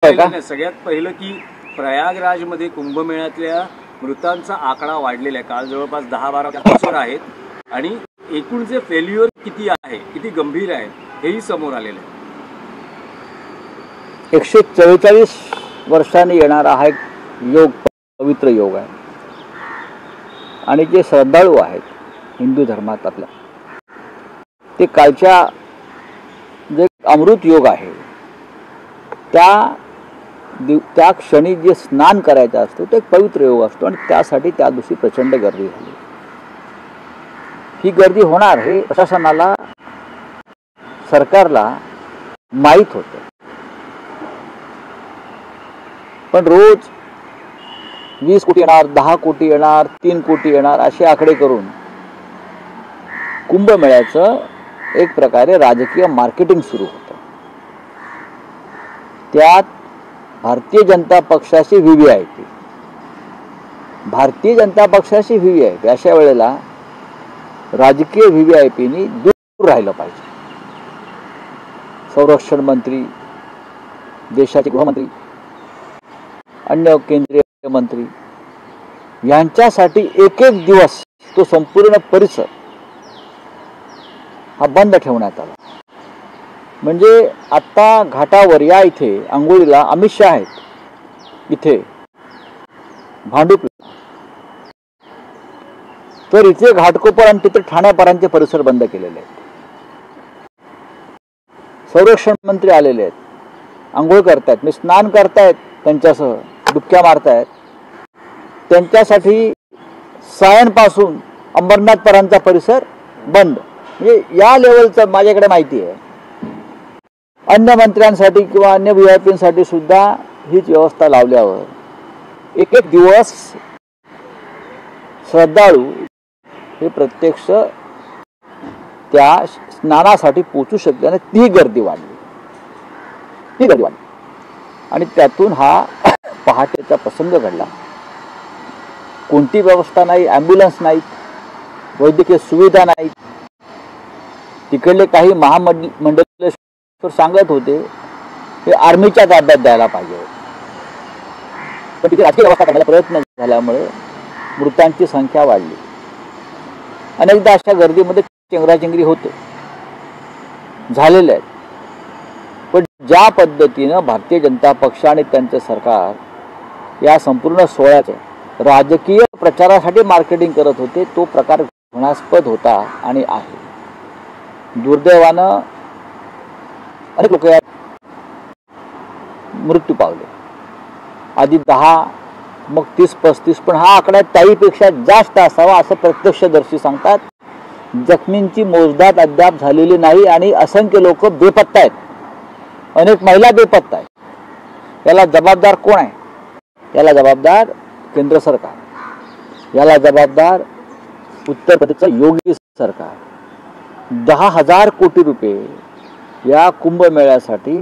सगळ्यात पहिलं की प्रयागराजमध्ये कुंभमेळ्यातल्या मृतांचा आकडा वाढलेला आहे. काल जवळपास 10-12 आहेत आणि एकूण जे फेल्युअर किती आहे, किती गंभीर आहे हेही समोर आलेलं आहे. 144 वर्षांनी येणारा हा एक योग, पवित्र योग आहे आणि जे श्रद्धाळू आहेत हिंदू धर्मात आपल्या, ते कालच्या जे अमृत योग आहे त्या क्षणी जे स्नान करायचं असतो ते एक पवित्र योग असतो आणि त्यासाठी त्या दिवशी प्रचंड गर्दी झाली. ही गर्दी होणार हे प्रशासनाला, सरकारला माहीत होतं, पण रोज 20 कोटी येणार, 10 कोटी येणार, 3 कोटी येणार असे आकडे करून कुंभमेळ्याचं एक प्रकारे राजकीय मार्केटिंग सुरू होतं. त्यात भारतीय जनता पक्षाची व्हीव्हीआयपी, भारतीय जनता पक्षाची व्हीव्हीआयपी अशा वेळेला राजकीय व्हीव्हीआयपीनी दूर राहिलं पाहिजे. संरक्षण मंत्री, देशाचे गृहमंत्री, अन्य केंद्रीय मंत्री यांच्यासाठी एक एक दिवस तो संपूर्ण परिसर हा बंद ठेवण्यात आला. म्हणजे आता घाटावर या इथे आंघोळीला अमित शहा आहेत, इथे भांडुपला, तर इथे घाटकोपर आणि तिथे ठाण्यापर्यंतचे परिसर बंद केलेले आहेत. संरक्षण मंत्री आलेले आहेत, आंघोळ करतायत, मी स्नान करतायत, त्यांच्यासह डुबक्या मारतायत. त्यांच्यासाठी सायनपासून अंबरनाथपर्यंतचा परिसर बंद. म्हणजे या लेवलचं माझ्याकडे माहिती आहे. अन्य मंत्र्यांसाठी किंवा अन्य व्हीआयपींसाठी सुद्धा हीच व्यवस्था लावल्यावर एक एक दिवस श्रद्धाळू हे प्रत्यक्ष त्या स्नानासाठी पोचू शकले आणि ती गर्दी वाढली आणि त्यातून हा पहाटेचा प्रसंग घडला. कोणती व्यवस्था नाही, ॲम्ब्युलन्स नाहीत, वैद्यकीय सुविधा नाहीत. तिकडले काही महामंडलेश्वर सांगत होते हे आर्मीच्या ताब्यात द्यायला पाहिजे, पण तिथे राजकीय व्यवस्था करण्याचा प्रयत्न झाल्यामुळे मृतांची संख्या वाढली. अनेकदा अशा गर्दीमध्ये चेंगराचेंगरी होते, झालेले आहेत. पण ज्या पद्धतीनं भारतीय जनता पक्ष आणि त्यांचे सरकार या संपूर्ण सोहळ्याचं राजकीय प्रचारासाठी मार्केटिंग करत होते, तो प्रकार घृणास्पद होता आणि आहे. दुर्दैवानं अनेक लोक यात मृत्यू पावले. आधी 10, मग 30-35, पण हा आकडा त्याहीपेक्षा जास्त असावा असं प्रत्यक्षदर्शी सांगतात. जखमींची मोजदाद अद्याप झालेली नाही आणि असंख्य लोक बेपत्ता आहेत, अनेक महिला बेपत्ता आहेत. याला जबाबदार कोण आहे? याला जबाबदार केंद्र सरकार, याला जबाबदार उत्तर प्रदेशचं योगी सरकार. 10,000 कोटी रुपये या कुंभमेळ्यासाठी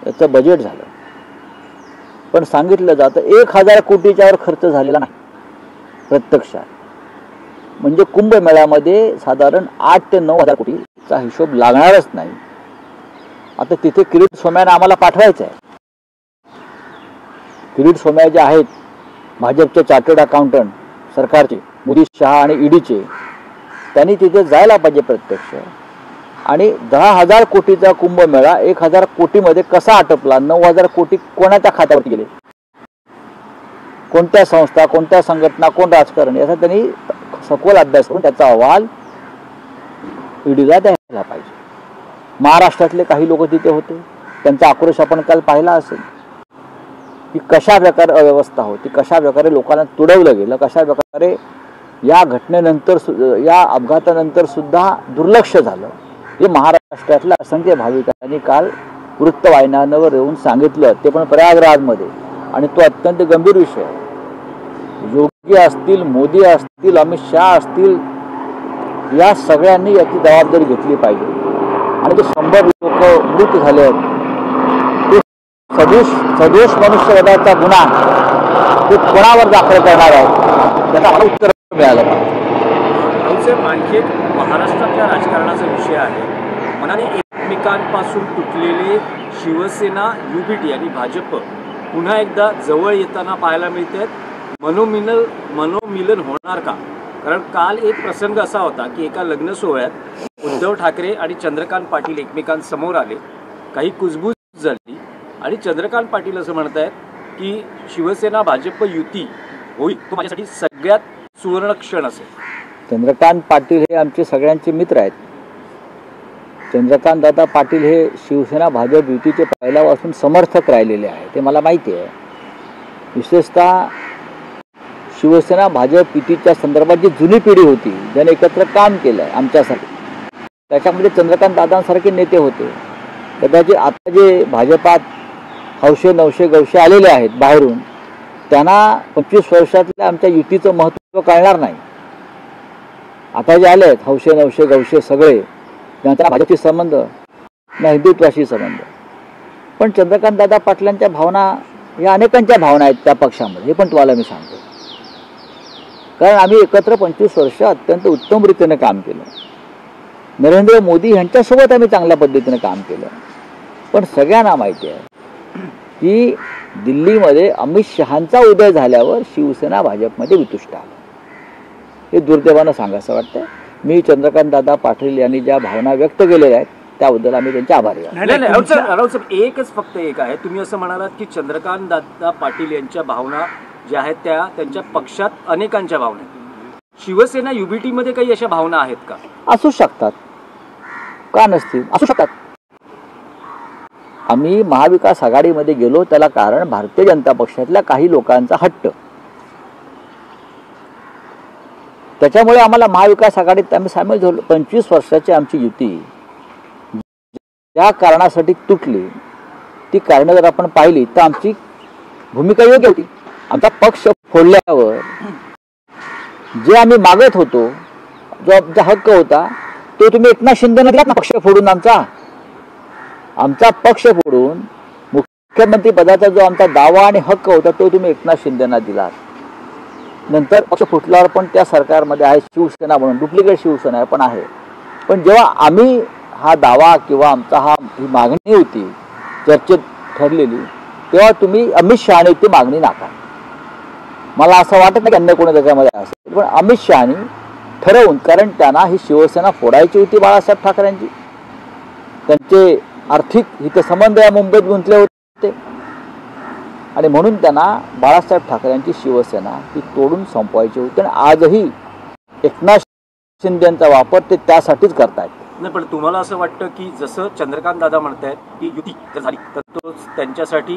याचं बजेट झालं, पण सांगितलं जातं 1,000 कोटीच्यावर खर्च झालेला नाही प्रत्यक्षात. म्हणजे कुंभमेळ्यामध्ये साधारण 8 ते 9,000 कोटीचा हिशोब लागणारच नाही. आता तिथे किरीट सोमय्यांना आम्हाला पाठवायचं आहे. किरीट सोमय्या जे आहेत भाजपचे चार्टर्ड अकाउंटंट सरकारचे, मोदी, शहा आणि ईडीचे, त्यांनी तिथे जायला पाहिजे प्रत्यक्ष. आणि 10,000 कोटीचा कुंभमेळा 1,000 कोटीमध्ये कसा आटपला? 9,000 कोटी कोणाच्या खात्यावरती गेले? कोणत्या संस्था, कोणत्या संघटना, कोण राजकारण, याचा त्यांनी सखोल अभ्यास करून त्याचा अहवाल ईडीला द्यायला पाहिजे. महाराष्ट्रातले काही लोक तिथे होते, त्यांचा आक्रोश आपण काल पाहिला असेल की कशा प्रकारे अव्यवस्था होती, कशा प्रकारे लोकांना तुडवलं गेलं, कशा प्रकारे या घटनेनंतर, या अपघातानंतर सुद्धा दुर्लक्ष झालं. हे महाराष्ट्रातल्या असंख्य भाविकांनी काल वृत्तवाहिन्यांवर येऊन सांगितलं, ते पण प्रयागराजमध्ये. आणि तो अत्यंत गंभीर विषय आहे. योगी असतील, मोदी असतील, अमित शहा असतील, या सगळ्यांनी याची जबाबदारी घेतली पाहिजे. आणि जे 100 लोक मृत झाले आहेत, ते सदोष मनुष्यवधाचा गुन्हा ते कोणावर दाखल करणार आहेत त्याचा मला उत्तर मिळालं पाहिजे. आणखी एक महाराष्ट्रातल्या राजकारणाचा विषय आहे. मनाने एकमेकांपासून तुटलेले शिवसेना, युबीटी आणि भाजप पुन्हा एकदा जवळ येताना पाहायला मिळत आहेत. मनोमिलन होणार का? कारण काल एक प्रसंग असा होता की एका लग्न सोहळ्यात उद्धव ठाकरे आणि चंद्रकांत पाटील एकमेकांसमोर आले, काही कुजबूज झाली आणि चंद्रकांत पाटील असं म्हणत आहेत की शिवसेना भाजप युती होईल, तो माझ्यासाठी सगळ्यात सुवर्ण क्षण असेल. चंद्रकांत पाटील हे आमचे सगळ्यांचे मित्र आहेत. चंद्रकांत दादा पाटील हे शिवसेना भाजप युतीचे पहिल्यापासून समर्थक राहिलेले आहे, ते मला माहिती आहे. विशेषतः शिवसेना भाजप युतीच्या संदर्भात जी जुनी पिढी होती, ज्याने एकत्र काम केलं आहे आमच्यासाठी, त्याच्यामध्ये चंद्रकांत दादांसारखे नेते होते. कदाचित आता जे भाजपात हौशे नवशे गवशे आलेले आहेत बाहेरून, त्यांना 25 वर्षातल्या आमच्या युतीचं महत्त्व कळणार नाही. आता जे आले आहेत हौशे नवशे गवशे सगळे, त्यांचा भाजपशी संबंध ना हिंदुत्वाशी संबंध. पण चंद्रकांत दादा पाटलांच्या भावना या अनेकांच्या भावना आहेत त्या पक्षामध्ये, हे पण तुम्हाला मी सांगतो. कारण आम्ही एकत्र 25 वर्ष अत्यंत उत्तम रीतीने काम केलं. नरेंद्र मोदी यांच्यासोबत आम्ही चांगल्या पद्धतीने काम केलं. पण सगळ्यांना माहिती आहे की दिल्लीमध्ये अमित शहांचा उदय झाल्यावर शिवसेना भाजपमध्ये वितुष्ट आलं. हे दुर्दैवानं सांगायचं वाटतं. मी चंद्रकांत दादा पाटील यांनी ज्या भावना व्यक्त केलेल्या आहेत त्याबद्दल आम्ही त्यांचे आभारी आहोत. एकच फक्त एक आहे, तुम्ही असं म्हणालात की चंद्रकांत दादा पाटील यांच्या भावना ज्या आहेत त्या त्यांच्या पक्षात अनेकांच्या भावना आहेत. शिवसेना युबीटी मध्ये काही अशा भावना आहेत का? असू शकतात, का नसतील, असू शकतात. आम्ही महाविकास आघाडीमध्ये गेलो त्याला कारण भारतीय जनता पक्षातल्या काही लोकांचा हट्ट. त्याच्यामुळे आम्हाला महाविकास आघाडीत आम्ही सामील झालो. 25 वर्षाची आमची युती ज्या कारणासाठी तुटली ती कारणं जर आपण पाहिली तर आमची भूमिका योग्य होती. आमचा पक्ष फोडल्यावर जे आम्ही मागत होतो, जो आमचा हक्क होता, तो तुम्ही एकनाथ शिंदेने दिला ना. पक्ष फोडून आमचा पक्ष फोडून मुख्यमंत्री पदाचा जो आमचा दावा आणि हक्क होता तो तुम्ही एकनाथ शिंदेना दिला. नंतर पक्ष फुटल्यावर पण त्या सरकारमध्ये आहे शिवसेना म्हणून, डुप्लिकेट शिवसेना पण आहे. पण जेव्हा आम्ही हा दावा किंवा आमचा ही मागणी होती चर्चेत ठरलेली, तेव्हा तुम्ही अमित शहाने ती मागणी नाकारली. मला असं वाटत नाही की अन्य कोणी त्याच्यामध्ये असेल, पण अमित शहानी ठरवून, कारण त्यांना ही शिवसेना फोडायची होती बाळासाहेब ठाकरेंची, त्यांचे आर्थिक हितसंबंध या मुंबईत गुंतले होते आणि म्हणून त्यांना बाळासाहेब ठाकरेंची शिवसेना ही तोडून संपवायची होती. आणि आजही एकनाथ शिंदेचा वापर ते त्यासाठीच करतायत. नाही, पण तुम्हाला असं वाटतं की जसं चंद्रकांत दादा म्हणतायत की युती जर झाली तर तो त्यांच्यासाठी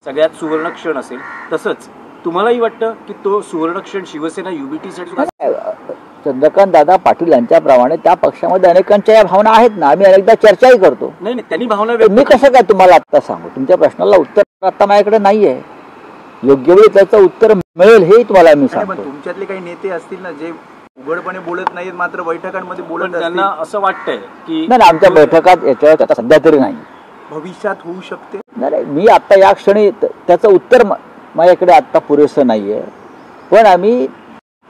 सगळ्यात सुवर्ण क्षण असेल, तसंच तुम्हालाही वाटतं की तो सुवर्ण क्षण शिवसेना युबीटीसाठी? चंद्रकांत दादा पाटील यांच्याप्रमाणे त्या पक्षामध्ये अनेकांच्या या भावना आहेत ना. आम्ही अनेकदा चर्चाही करतो. नाही, त्यांनी भावना मी कसं काय तुम्हाला आता सांगू? तुमच्या प्रश्नाला उत्तर आता माझ्याकडे नाहीये. योग्य वेळी त्याचं उत्तर मिळेल हे तुम्हाला मी सांगतो. तुमच्यातले काही नेते असतील ना जे उघडपणे बोलत नाहीत मात्र बैठकांमध्ये बोलत, त्यांना असं वाटतंय की नाही, आमच्या बैठकात याच्यावर आता सध्या तरी नाही, भविष्यात होऊ शकते. नाही, मी आता या क्षणी त्याचं उत्तर माझ्याकडे आता पुरेसं नाहीये. पण आम्ही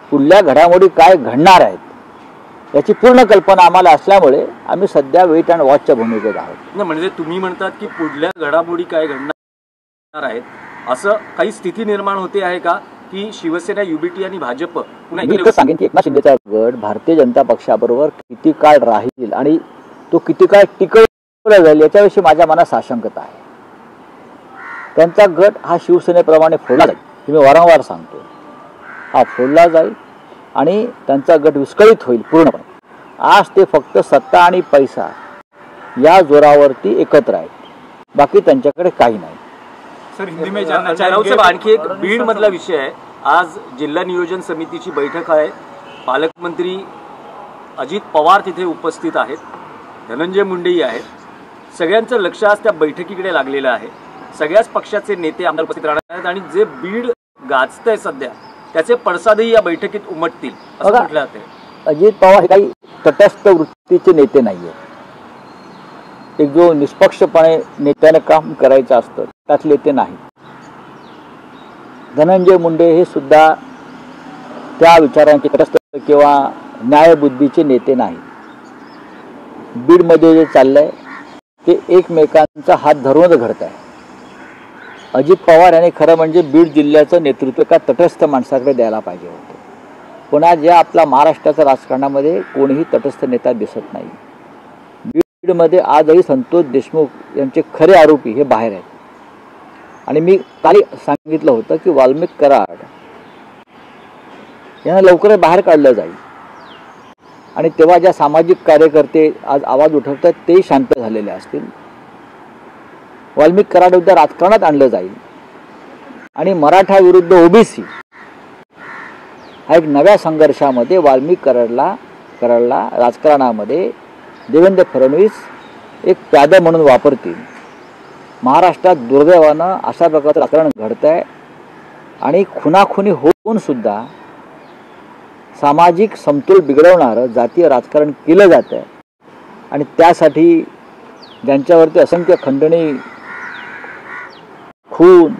पुढल्या घडामोडी काय घडणार आहेत याची पूर्ण कल्पना आम्हाला असल्यामुळे आम्ही सध्या वेट अँड वॉचच्या भूमिकेत आहोत. नाही, म्हणजे तुम्ही म्हणतात की पुढल्या घडामोडी काय घडणार आहेत असं काही स्थिती निर्माण होते आहे का की शिवसेना युबीटी आणि भाजप पुन्हा? मी सांगेन की एकनाथ शिंदेचा गट भारतीय जनता पक्षाबरोबर किती काळ राहील आणि तो किती काळ टिकवला जाईल याच्याविषयी माझ्या मनात साशंकता आहे. त्यांचा गट हा शिवसेनेप्रमाणे फोडला जाईल, हे मी वारंवार सांगतो. हा फोडला जाईल आणि त्यांचा गट विस्कळीत होईल पूर्णपणे. आज ते फक्त सत्ता आणि पैसा या जोरावरती एकत्र आहेत, बाकी त्यांच्याकडे काही नाही. सर, हिंदी में जानना चाहिए. आणखी एक बीड मधला विषय आहे. आज जिल्हा नियोजन समितीची बैठक आहे. पालकमंत्री अजित पवार तिथे उपस्थित आहेत, धनंजय मुंडेही आहेत. सगळ्यांचं लक्ष आज त्या बैठकीकडे लागलेलं आहे. सगळ्याच पक्षाचे नेते आमदार उपस्थित राहणार आहेत आणि जे बीड गाजतंय सध्या त्याचे पडसादही या बैठकीत उमटतील असं म्हटलं जाते. अजित पवार हे काही तटस्थ वृत्तीचे नेते नाहीये. एक जो निष्पक्षपणे नेत्याने काम करायचं असतं त्यातले ते नाही. धनंजय मुंडे हे सुद्धा त्या विचारांचे तटस्थ किंवा न्यायबुद्धीचे नेते नाही. बीडमध्ये जे चाललंय ते एकमेकांचा हात धरूनच घडत आहे. अजित पवार यांनी खरं म्हणजे बीड जिल्ह्याचं नेतृत्व एका तटस्थ माणसाकडे द्यायला पाहिजे होतं. पण आज या आपल्या महाराष्ट्राच्या राजकारणामध्ये कोणीही तटस्थ नेता दिसत नाही. बीडमध्ये आजही संतोष देशमुख यांचे खरे आरोपी हे बाहेर आहेत. आणि मी काल सांगितलं होतं की वाल्मिक कराड यांना लवकरच बाहेर काढलं जाईल. आणि तेव्हा ज्या सामाजिक कार्यकर्ते आज आवाज उठवतात तेही शांत झालेले असतील. वाल्मिक कराड उद्या राजकारणात आणलं जाईल आणि मराठा विरुद्ध ओबीसी हा एक नव्या संघर्षामध्ये वाल्मिक कराडला राजकारणामध्ये देवेंद्र फडणवीस एक प्यादा म्हणून वापरतील. महाराष्ट्रात दुर्दैवानं अशा प्रकारचं राजकारण घडत आहे आणि खुनाखुनी होऊन सुद्धा सामाजिक समतोल बिघडवणारं जातीय राजकारण केलं जातं आहे. आणि त्यासाठी ज्यांच्यावरती असंख्य खंडणी, खून,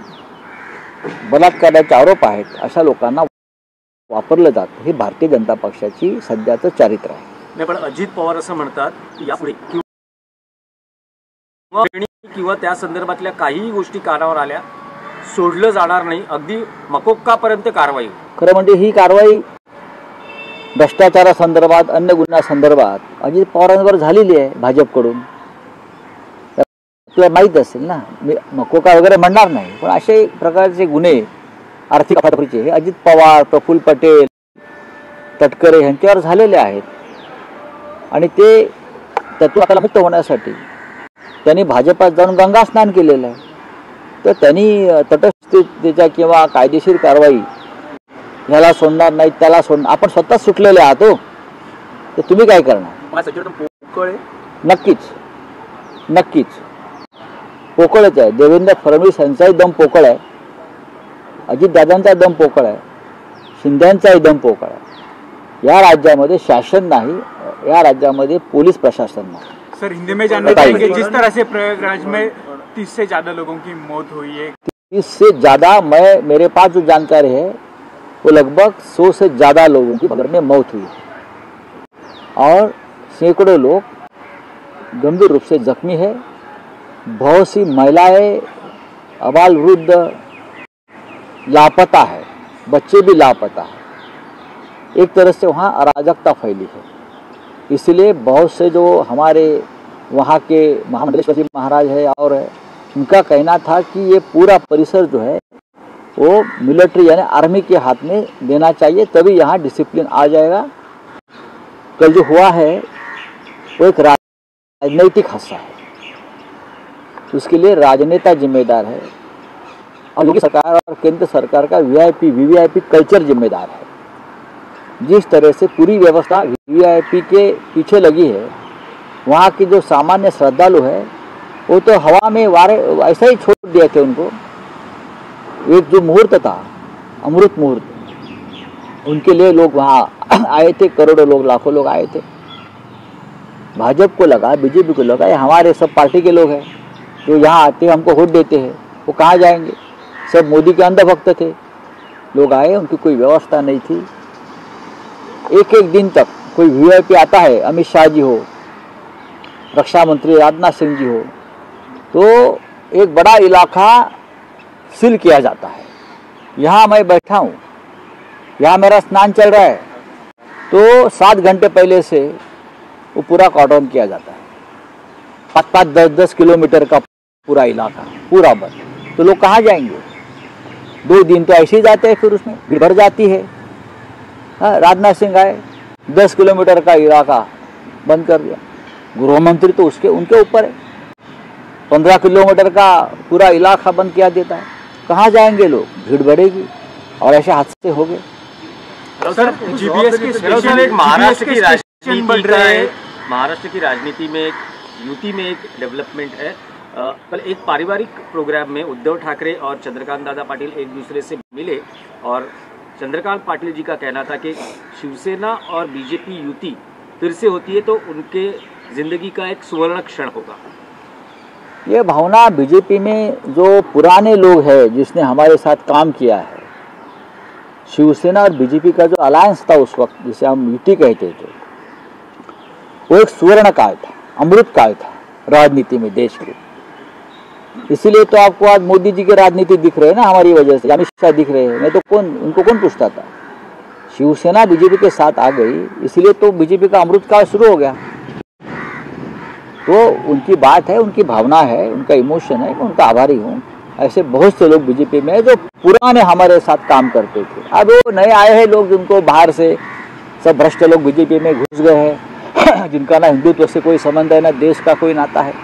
बलात्काराचे आरोप आहेत अशा लोकांना वापरलं जातं. हे भारतीय जनता पक्षाची सध्याचं चारित्र्य आहे. नाही, पण अजित पवार असं म्हणतात की यापुढे किंवा त्या संदर्भातल्या काहीही गोष्टी कानावर आल्या सोडलं जाणार नाही, अगदी मकोक्कापर्यंत कारवाई. खरं म्हणजे ही कारवाई भ्रष्टाचारासंदर्भात, अन्य गुन्ह्यासंदर्भात अजित पवारांवर झालेली आहे भाजपकडून. आपल्याला माहीत असेल ना, मी मकोका वगैरे म्हणणार नाही, पण असे प्रकारचे गुन्हे आर्थिक अफरातफरीचे हे अजित पवार, प्रफुल्ल पटेल, तटकरे यांच्यावर झालेले आहेत. आणि ते त्यातून आपल्याला मुक्त होण्यासाठी त्यांनी भाजपात जाऊन गंगा स्नान केलेलं आहे. तर त्यांनी तटस्थतेच्या किंवा कायदेशीर कारवाई ह्याला सोडणार नाही, त्याला सोडणार, आपण स्वतः सुटलेले आहात हो. तर तुम्ही काय करणार? नक्कीच पोकळच आहे. देवेंद्र फडणवीस यांचाही दम पोकळ आहे, अजितदादांचा दम पोकळ आहे, शिंदेंचाही दम पोकळ आहे. या राज्यामध्ये शासन नाही, या राज्यामध्ये पोलीस प्रशासन नहीं। सर हिंदी में जानना चाहेंगे, जिस तरह से प्रयागराज में 30 से ज्यादा लोगों की मौत हुई है, 30 से ज्यादा, मेरे पास जो जानकारी है वो लगभग 100 से ज्यादा लोगों की बगर में मौत हुई और सैकड़ों लोग गंभीर रूप से जख्मी है। बहुत सी महिलाएं, अबाल वृद्ध लापता है, बच्चे भी लापता है। एक तरह से वहाँ अराजकता फैली है। इसलिए बहुत से जो हमारे वहाँ के महामंडलेश्वर जी महाराज है और है, उनका कहना था कि ये पूरा परिसर जो है वो मिलिट्री यानी आर्मी के हाथ में देना चाहिए, तभी यहाँ डिसिप्लिन आ जाएगा। कल जो हुआ है वो एक राजनैतिक हादसा है, उसके लिए राजनेता जिम्मेदार है और योगी सरकार और केंद्र सरकार का वीवीआईपी कल्चर जिम्मेदार है। जिस तरह से पूरी व्यवस्था वीवीआईपी के पीछे लगी है, वहाँ की जो सामान्य श्रद्धालु है वो तो हवा में वारे ऐसा ही छोड़ दिए थे उनको। एक जो मुहूर्त था, अमृत मुहूर्त, उनके लिए लोग वहाँ आए थे, करोड़ों लोग, लाखों लोग आए थे। भाजपा को लगा, बीजेपी को लगा ये हमारे सब पार्टी के लोग हैं जो यहाँ आते हैं, हमको वोट देते हैं, वो कहाँ जाएंगे। सब मोदी के अंधभक्त थे, लोग आए, उनकी कोई व्यवस्था नहीं थी। एक एक दिन तक कोई वीआईपी आता है, अमित शाह जी हो, रक्षा मंत्री राजनाथ सिंह जी हो, तो एक बड़ा इलाका सील किया जाता है। यहाँ मैं बैठा हूँ, यहाँ मेरा स्नान चल रहा है, तो 7 घंटे पहले से वो पूरा कॉर्डन किया जाता है। 5-5, 10-10 किलोमीटर का पूरा इलाका पूरा बंद। तो लोग कहाँ जाएंगे? 2 दिन तो ऐसे ही जाते हैं, फिर उसमें भीड़ भर जाती है। राजनाथ सिंह आए, 10 किलोमीटर का इलाका बंद कर दिया। गृह मंत्री तो उनके ऊपर है, 15 किलोमीटर का पूरा इलाका बंद किया देता है। कहाँ जाएंगे लोग? भीड़ बढ़ेगी और ऐसे हादसे हो गए। सर जीपीएस की स्पेशल एक महाराष्ट्र की राजनीति बढ़ रहा है, महाराष्ट्र की राजनीति में एक यूटी में एक डेवलपमेंट है। कल एक पारिवारिक प्रोग्राम में उद्धव ठाकरे और चंद्रकांत दादा पाटिल एक दूसरे से मिले और चंद्रकांत पाटिल जी का कहना था कि शिवसेना और बीजेपी युति फिर से होती है तो उनके जिंदगी का एक सुवर्ण क्षण होगा। ये भावना बीजेपी में जो पुराने लोग हैं जिसने हमारे साथ काम किया है, शिवसेना और बीजेपी का जो अलायंस था उस वक्त, जिसे हम युति कहते थे, वो एक सुवर्ण काल था, अमृत काल था। राजनीति में देश के। इसीलिए तो आपको आज मोदी जी के राजनीति दिख रहे हैं ना, हमारी वजह से। अमित शाह दिख रहे हैं, नहीं तो उनको कौन पूछता था। शिवसेना बीजेपी के साथ आ गई, इसलिए तो बीजेपी का अमृतकाल शुरू हो गया। तो उनकी बात है, उनकी भावना है, उनका इमोशन है, मैं उनका आभारी हूँ। ऐसे बहुत से लोग बीजेपी में जो पुराने हमारे साथ काम करते थे, अब वो नए आए हैं लोग, जिनको बाहर से सब भ्रष्ट लोग बीजेपी में घुस गए हैं, जिनका ना हिंदुत्व से कोई संबंध है, ना देश का कोई नाता है।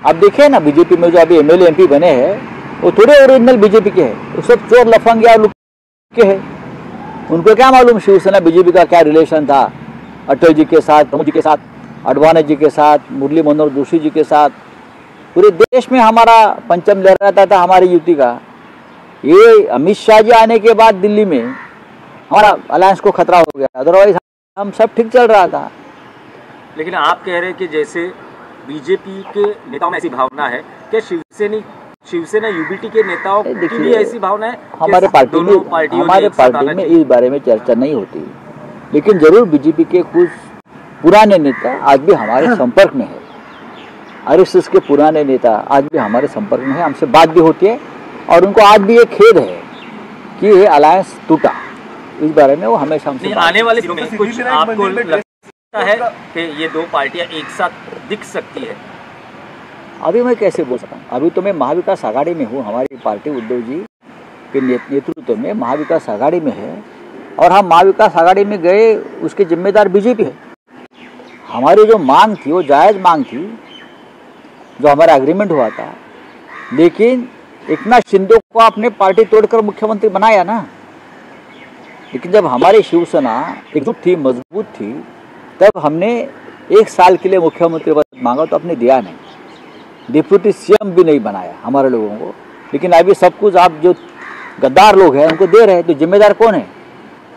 अब देखिए ना, बीजेपी में जो अभी एमएलए एमपी बने हैं वो थोड़े ओरिजिनल बीजेपी के हैं, वो सब चोर लफंगिया लुके हैं। उनको क्या मालूम शिवसेना बीजेपी का क्या रिलेशन था अटल जी के साथ, प्रमुख जी के साथ, अडवाणी जी के साथ, मुरली मनोहर जोशी जी के साथ। पूरे देश में हमारा पंचम लहराता था हमारी युति का। ये अमित शाह जी आने के बाद दिल्ली में हमारा अलायंस को खतरा हो गया, अदरवाइज हम सब ठीक चल रहा था। लेकिन आप कह रहे हैं कि जैसे बीजेपी के नेताओं में ऐसी भावना है, क्या शिवसेना यूबीटी के नेताओं की भी ऐसी भावना है? हमारे पार्टी में इस बारे में चर्चा नहीं होती, लेकिन जरूर बीजेपी के कुछ पुराने नेता आज भी हमारे संपर्क में है। आरएसएस के पुराने नेता आज भी हमारे संपर्क में है, हमसे बात भी होती है, और उनको आज भी ये खेद है कि ये अलायंस टूटा। इस बारे में वो हमेशा हमसे आने वाले दिनों में कुछ आपको लगता है कि ये दो पार्टियां एक साथ दिख सकती है? अभी मैं कैसे बोल सकता हूँ, अभी तो मैं महाविकास आघाड़ी में हूँ। हमारी पार्टी उद्धव जी के नेतृत्व में महाविकास आघाड़ी में है, और हम महाविकास आघाड़ी में गए उसके जिम्मेदार बीजेपी है। हमारी जो मांग थी वो जायज़ मांग थी, जो हमारा एग्रीमेंट हुआ था, लेकिन एकनाथ शिंदे को आपने पार्टी तोड़कर मुख्यमंत्री बनाया ना। लेकिन जब हमारी शिवसेना एकजुट थी, मजबूत थी, तब हमने 1 साल के लिए मुख्यमंत्री पद मांगा तो आपने दिया नहीं, डिप्टी सीएम भी नहीं बनाया हमारे लोगों को। लेकिन अभी सब कुछ आप जो गद्दार लोग हैं उनको दे रहे हैं, तो जिम्मेदार कौन है?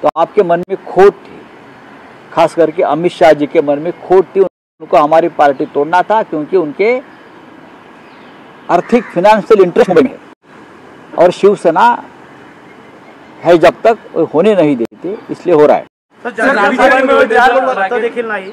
तो आपके मन में खोट थी, खास करके अमित शाह जी के मन में खोट थी। उनको हमारी पार्टी तोड़ना था, क्योंकि उनके आर्थिक फाइनेंशियल इंटरेस्ट में है, और शिवसेना है जब तक होने नहीं देते, इसलिए हो रहा है। राज्यसभा में देखील नाही